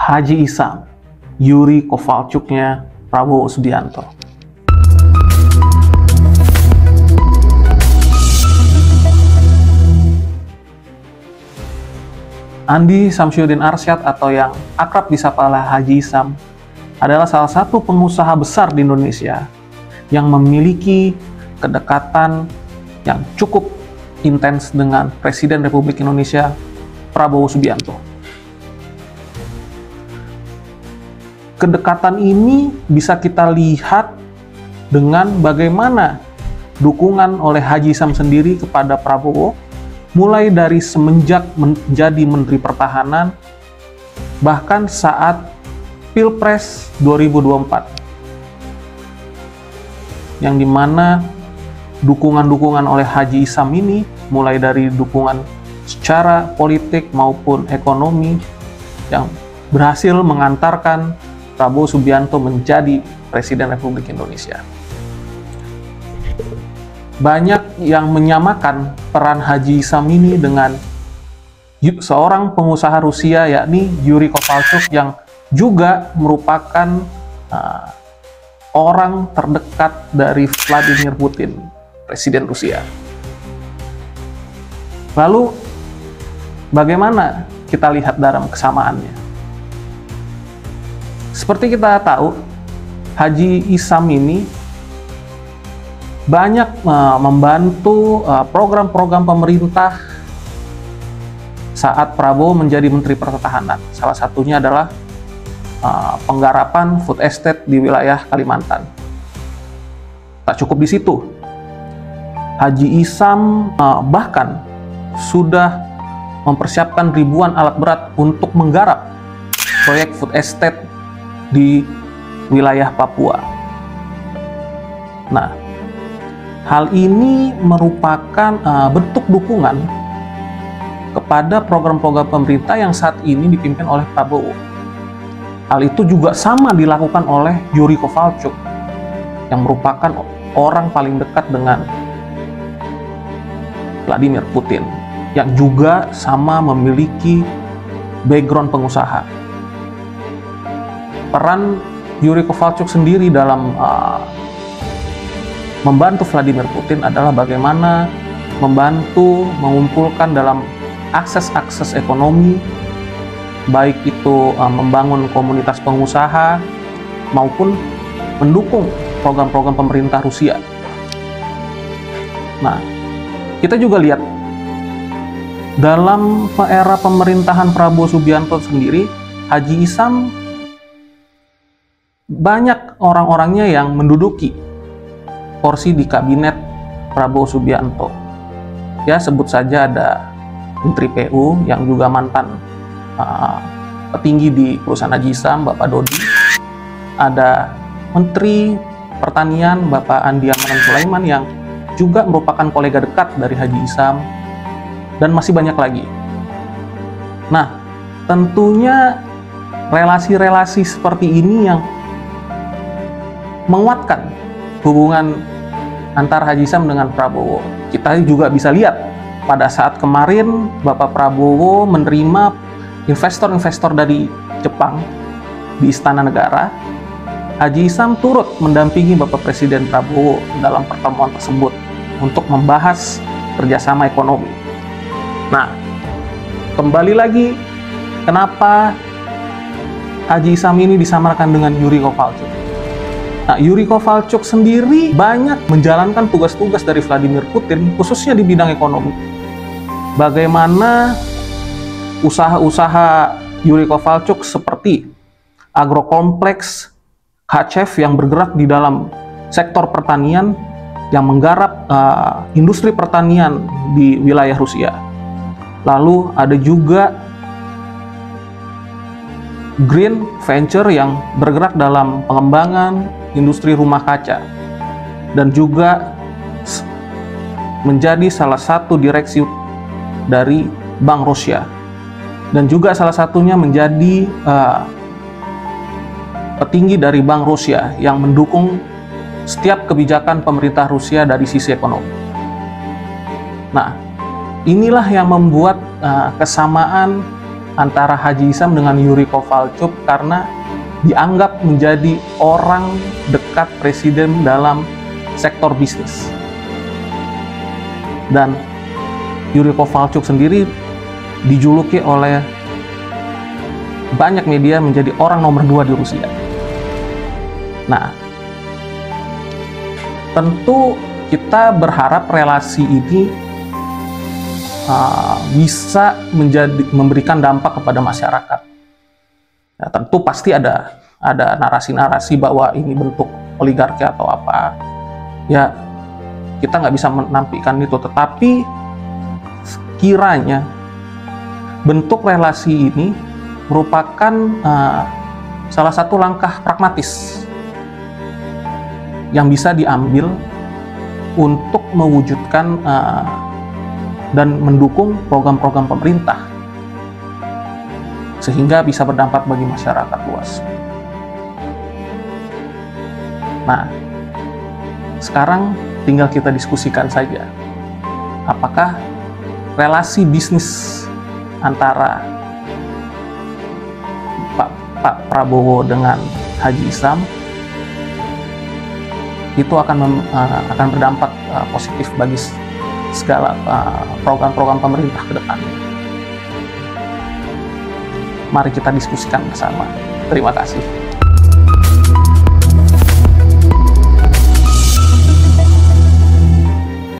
Haji Isam, Yuri Kovalchuknya Prabowo Subianto. Andi Samsyuddin Arsyad atau yang akrab disapa Haji Isam adalah salah satu pengusaha besar di Indonesia yang memiliki kedekatan yang cukup intens dengan Presiden Republik Indonesia Prabowo Subianto. Kedekatan ini bisa kita lihat dengan bagaimana dukungan oleh Haji Isam sendiri kepada Prabowo, mulai dari semenjak menjadi Menteri Pertahanan, bahkan saat Pilpres 2024. Yang dimana dukungan-dukungan oleh Haji Isam ini, mulai dari dukungan secara politik maupun ekonomi, yang berhasil mengantarkan Prabowo Subianto menjadi Presiden Republik Indonesia. Banyak yang menyamakan peran Haji Isam ini dengan seorang pengusaha Rusia, yakni Yuri Kovalchuk, yang juga merupakan orang terdekat dari Vladimir Putin, Presiden Rusia. Lalu, bagaimana kita lihat dalam kesamaannya? Seperti kita tahu, Haji Isam ini banyak membantu program-program pemerintah saat Prabowo menjadi Menteri Pertahanan. Salah satunya adalah penggarapan food estate di wilayah Kalimantan. Tak cukup di situ, Haji Isam bahkan sudah mempersiapkan ribuan alat berat untuk menggarap proyek food estate di wilayah Papua. Nah, hal ini merupakan bentuk dukungan kepada program-program pemerintah yang saat ini dipimpin oleh Prabowo. Hal itu juga sama dilakukan oleh Yuri Kovalchuk, yang merupakan orang paling dekat dengan Vladimir Putin, yang juga sama memiliki background pengusaha. Peran Yuri Kovalchuk sendiri dalam membantu Vladimir Putin adalah bagaimana membantu mengumpulkan dalam akses-akses ekonomi, baik itu membangun komunitas pengusaha maupun mendukung program-program pemerintah Rusia. Nah, kita juga lihat dalam era pemerintahan Prabowo Subianto sendiri, Haji Isam banyak orang-orangnya yang menduduki porsi di kabinet Prabowo Subianto. Ya, sebut saja ada Menteri PU yang juga mantan petinggi di perusahaan Haji Isam, Bapak Dodi. Ada Menteri Pertanian, Bapak Andi Amran Sulaiman, yang juga merupakan kolega dekat dari Haji Isam, dan masih banyak lagi. Nah, tentunya relasi-relasi seperti ini yang menguatkan hubungan antara Haji Isam dengan Prabowo. Kita juga bisa lihat pada saat kemarin Bapak Prabowo menerima investor-investor dari Jepang di Istana Negara, Haji Isam turut mendampingi Bapak Presiden Prabowo dalam pertemuan tersebut untuk membahas kerjasama ekonomi. Nah, kembali lagi, kenapa Haji Isam ini disamarkan dengan Yuri Kovalchuk? Nah, Yuri Kovalchuk sendiri banyak menjalankan tugas-tugas dari Vladimir Putin, khususnya di bidang ekonomi. Bagaimana usaha-usaha Yuri Kovalchuk seperti agrokompleks HCF yang bergerak di dalam sektor pertanian, yang menggarap industri pertanian di wilayah Rusia. Lalu ada juga Green Venture yang bergerak dalam pengembangan industri rumah kaca, dan juga menjadi salah satu direksi dari Bank Rusia, dan juga salah satunya menjadi petinggi dari Bank Rusia yang mendukung setiap kebijakan pemerintah Rusia dari sisi ekonomi. Nah, inilah yang membuat kesamaan antara Haji Isam dengan Yuri Kovalchuk karena dianggap menjadi orang dekat presiden dalam sektor bisnis. Dan Yuri Kovalchuk sendiri dijuluki oleh banyak media menjadi orang nomor 2 di Rusia. Nah, tentu kita berharap relasi ini bisa memberikan dampak kepada masyarakat. Ya, tentu pasti ada narasi-narasi bahwa ini bentuk oligarki atau apa. Ya, kita nggak bisa menampilkan itu. Tetapi kiranya bentuk relasi ini merupakan salah satu langkah pragmatis yang bisa diambil untuk mewujudkan dan mendukung program-program pemerintah sehingga bisa berdampak bagi masyarakat luas. Nah, sekarang tinggal kita diskusikan saja apakah relasi bisnis antara Pak Prabowo dengan Haji Isam itu akan berdampak positif bagi segala program-program pemerintah ke depannya. Mari kita diskusikan bersama. Terima kasih.